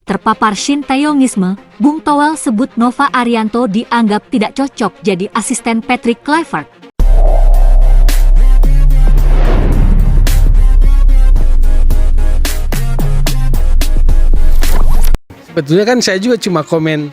Terpapar Sintayongisme, Bung Toel sebut Nova Arianto dianggap tidak cocok jadi asisten Patrick Kluivert. Sebetulnya kan saya juga cuma komen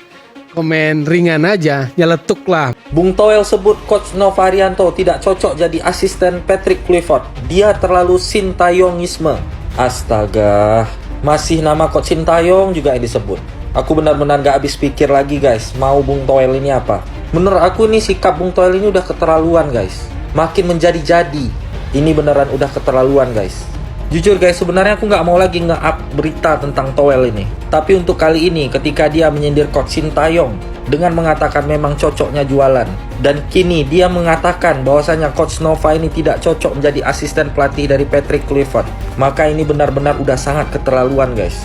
ringan aja, nyeletuk lah. Bung Toel sebut Coach Nova Arianto tidak cocok jadi asisten Patrick Kluivert. Dia terlalu Sintayongisme. Astaga, masih nama Coach Sintayong juga yang disebut. Aku benar-benar gak habis pikir lagi guys, mau Bung Toel ini apa. Menurut aku nih sikap Bung Toel ini udah keterlaluan guys. Makin menjadi-jadi. Ini beneran udah keterlaluan guys. Jujur guys, sebenarnya aku nggak mau lagi nge-up berita tentang Toel ini. Tapi untuk kali ini, ketika dia menyindir Coach Sintayong dengan mengatakan memang cocoknya jualan, dan kini dia mengatakan bahwasanya Coach Nova ini tidak cocok menjadi asisten pelatih dari Patrick Kluivert, maka ini benar-benar udah sangat keterlaluan guys.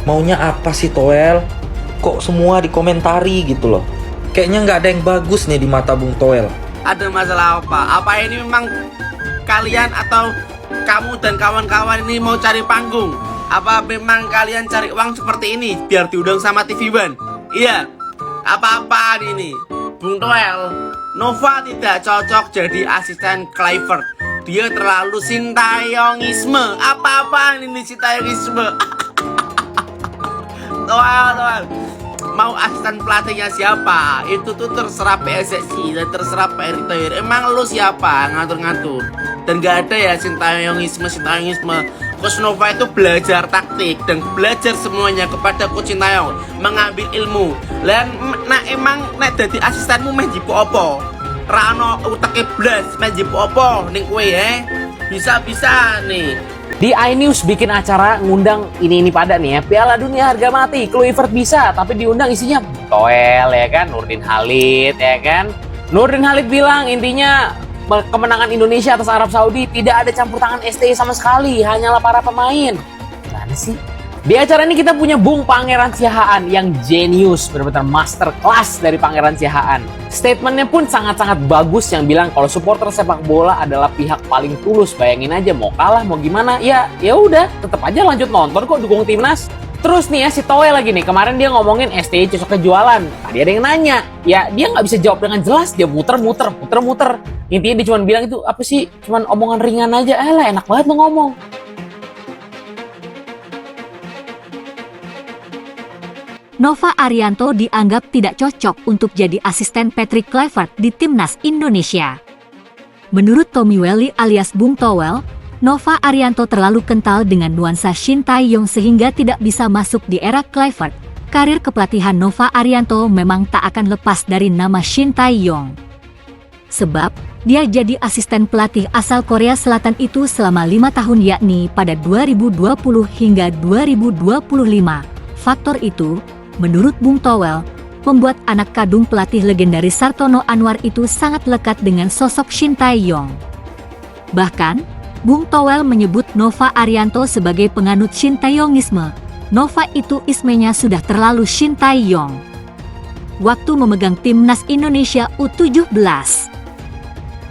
Maunya apa sih Toel? Kok semua dikomentari gitu loh? Kayaknya nggak ada yang bagus nih di mata Bung Toel. Ada masalah apa? Apa ini memang kalian atau kamu dan kawan-kawan ini mau cari panggung? Apa memang kalian cari uang seperti ini biar diundang sama TV One? Iya. Apa-apa ini? Bung Toel, Nova tidak cocok jadi asisten Kluivert. Dia terlalu Sintayongisme. Apa-apa ini Sintayongisme? Toel. Mau asisten pelatihnya siapa? Itu tuh terserah PSSI dan terserah Pak Erick Thohir. Emang lu siapa ngatur-ngatur? Dan gak ada ya Sintayongisme. Coach Nova itu belajar taktik dan belajar semuanya kepada Coach Sintayong, mengambil ilmu. Lan emang nek dadi asistenmu meh jipo opo? Ra ono uteke blas meh jipo opo ning kowe Bisa-bisa nih. Di iNews bikin acara ngundang ini pada nih ya, Piala Dunia harga mati, Kluivert bisa, tapi diundang isinya Toel ya kan, Nurdin Halid ya kan. Nurdin Halid bilang intinya kemenangan Indonesia atas Arab Saudi tidak ada campur tangan STI sama sekali, hanyalah para pemain. Gimana sih? Di acara ini kita punya Bung Pangeran Siahaan yang jenius, benar-benar master class dari Pangeran Siahaan. Statementnya pun sangat-sangat bagus yang bilang kalau supporter sepak bola adalah pihak paling tulus. Bayangin aja mau kalah mau gimana, ya udah tetap aja lanjut nonton kok, dukung timnas. Terus nih ya si Toel lagi nih, kemarin dia ngomongin STI cocok kejualan. Tadi ada yang nanya, ya dia nggak bisa jawab dengan jelas, dia muter-muter. Intinya dia cuma bilang itu apa sih, cuman omongan ringan aja, lah enak banget lo ngomong. Nova Arianto dianggap tidak cocok untuk jadi asisten Patrick Kluivert di timnas Indonesia. Menurut Tommy Welly alias Bung Toel, Nova Arianto terlalu kental dengan nuansa Sintayong sehingga tidak bisa masuk di era Kluivert. Karir kepelatihan Nova Arianto memang tak akan lepas dari nama Sintayong. Sebab, dia jadi asisten pelatih asal Korea Selatan itu selama 5 tahun yakni pada 2020 hingga 2025. Faktor itu, menurut Bung Toel, membuat anak kandung pelatih legendaris Sartono Anwar itu sangat lekat dengan sosok Sintayong. Bahkan, Bung Toel menyebut Nova Arianto sebagai penganut Sintayongisme. Nova itu ismenya sudah terlalu Sintayong. Waktu memegang timnas Indonesia U17,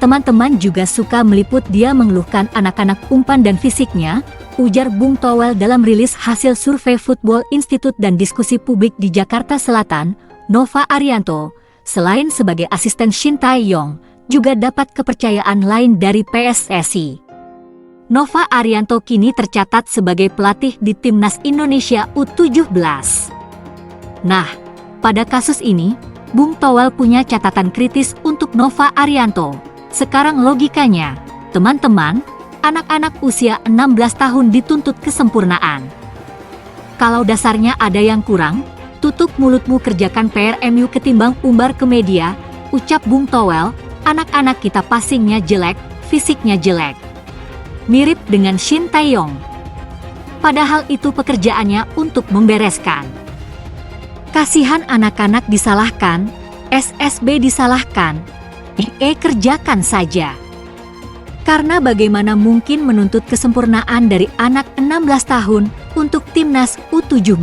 teman-teman juga suka meliput dia mengeluhkan anak-anak umpan dan fisiknya, ujar Bung Toel dalam rilis hasil survei Football Institute dan diskusi publik di Jakarta Selatan. Nova Arianto, selain sebagai asisten Sintayong, juga dapat kepercayaan lain dari PSSI. Nova Arianto kini tercatat sebagai pelatih di timnas Indonesia U17. Nah, pada kasus ini, Bung Toel punya catatan kritis untuk Nova Arianto. Sekarang logikanya, teman-teman, anak-anak usia 16 tahun dituntut kesempurnaan. Kalau dasarnya ada yang kurang, tutup mulutmu kerjakan PR MU ketimbang umbar ke media, ucap Bung Toel. Anak-anak kita passingnya jelek, fisiknya jelek. Mirip dengan Sintayong. Padahal itu pekerjaannya untuk membereskan. Kasihan anak-anak disalahkan, SSB disalahkan, kerjakan saja. Karena bagaimana mungkin menuntut kesempurnaan dari anak 16 tahun untuk timnas U17.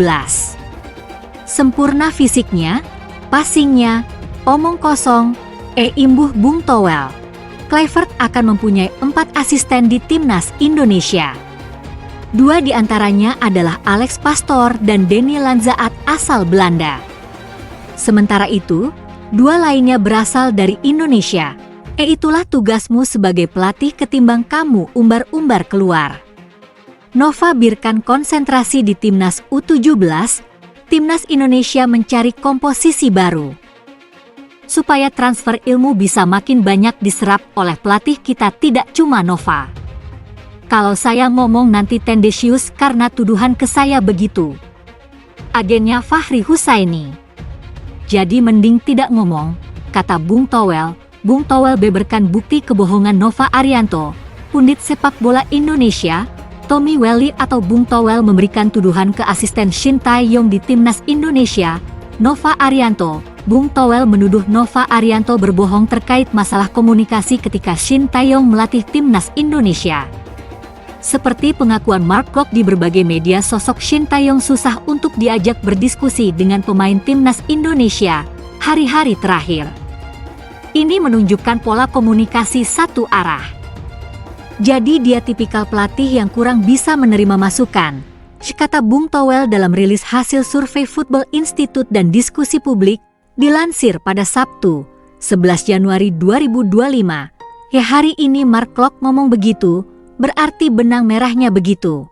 Sempurna fisiknya, passingnya, omong kosong, imbuh Bung Toel. Kluivert akan mempunyai 4 asisten di timnas Indonesia. Dua di antaranya adalah Alex Pastoor dan Denny Lanzaat asal Belanda. Sementara itu, dua lainnya berasal dari Indonesia. Itulah tugasmu sebagai pelatih ketimbang kamu umbar-umbar keluar. Nova biarkan konsentrasi di Timnas U17, Timnas Indonesia mencari komposisi baru. Supaya transfer ilmu bisa makin banyak diserap oleh pelatih kita, tidak cuma Nova. Kalau saya ngomong nanti tendensius karena tuduhan ke saya begitu. Agennya Fahri Husaini. Jadi mending tidak ngomong, kata Bung Towel. Bung Towel beberkan bukti kebohongan Nova Arianto, pundit sepak bola Indonesia, Tommy Welly atau Bung Towel memberikan tuduhan ke asisten Shin Tae-yong di Timnas Indonesia, Nova Arianto. Bung Towel menuduh Nova Arianto berbohong terkait masalah komunikasi ketika Shin Tae-yong melatih Timnas Indonesia. Seperti pengakuan Mark Klok di berbagai media, sosok Shin Tae-yong susah untuk diajak berdiskusi dengan pemain Timnas Indonesia hari-hari terakhir. Ini menunjukkan pola komunikasi satu arah. Jadi dia tipikal pelatih yang kurang bisa menerima masukan, kata Bung Towel dalam rilis hasil survei Football Institute dan diskusi publik, dilansir pada Sabtu, 11 Januari 2025. Ya, hari ini Mark Klok ngomong begitu, berarti benang merahnya begitu.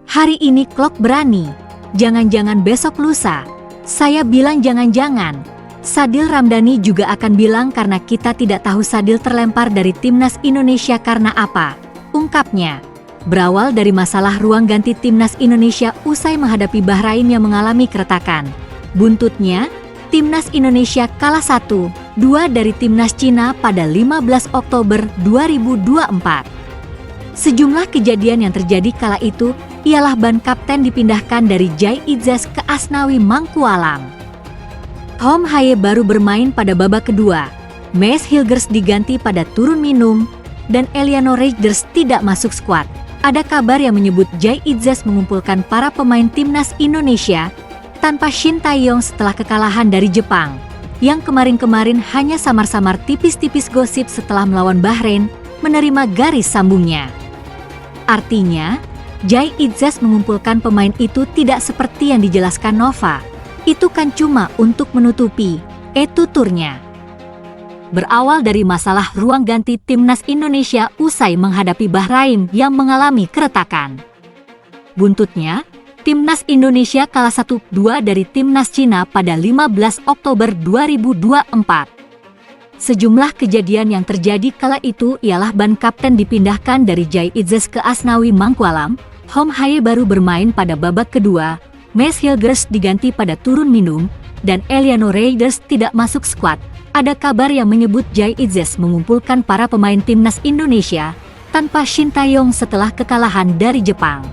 Hari ini Klok berani, jangan-jangan besok lusa. Saya bilang jangan-jangan. Sadil Ramdhani juga akan bilang karena kita tidak tahu Sadil terlempar dari Timnas Indonesia karena apa, ungkapnya. Berawal dari masalah ruang ganti Timnas Indonesia usai menghadapi Bahrain yang mengalami keretakan. Buntutnya, Timnas Indonesia kalah 1-2 dari Timnas Cina pada 15 Oktober 2024. Sejumlah kejadian yang terjadi kala itu ialah ban kapten dipindahkan dari Jai Idzas ke Asnawi Mangkualam. Hom Haye baru bermain pada babak kedua, Maes Hilgers diganti pada turun minum, dan Eliano Reijers tidak masuk skuad. Ada kabar yang menyebut Jai Idzas mengumpulkan para pemain Timnas Indonesia tanpa Shin Tae-yong setelah kekalahan dari Jepang, yang kemarin-kemarin hanya samar-samar tipis-tipis gosip setelah melawan Bahrain menerima garis sambungnya. Artinya, Jai Idzas mengumpulkan pemain itu tidak seperti yang dijelaskan Nova. Itu kan cuma untuk menutupi tuturnya. Berawal dari masalah ruang ganti Timnas Indonesia usai menghadapi Bahrain yang mengalami keretakan. Buntutnya, Timnas Indonesia kalah 1-2 dari Timnas Cina pada 15 Oktober 2024. Sejumlah kejadian yang terjadi kala itu ialah ban kapten dipindahkan dari Jai Idzas ke Asnawi Mangkualam, Hom Haye baru bermain pada babak kedua, Maes Hilgers diganti pada turun minum, dan Eliano Reijers tidak masuk skuad. Ada kabar yang menyebut Jai Idzas mengumpulkan para pemain Timnas Indonesia tanpa Shin Tae-yong setelah kekalahan dari Jepang.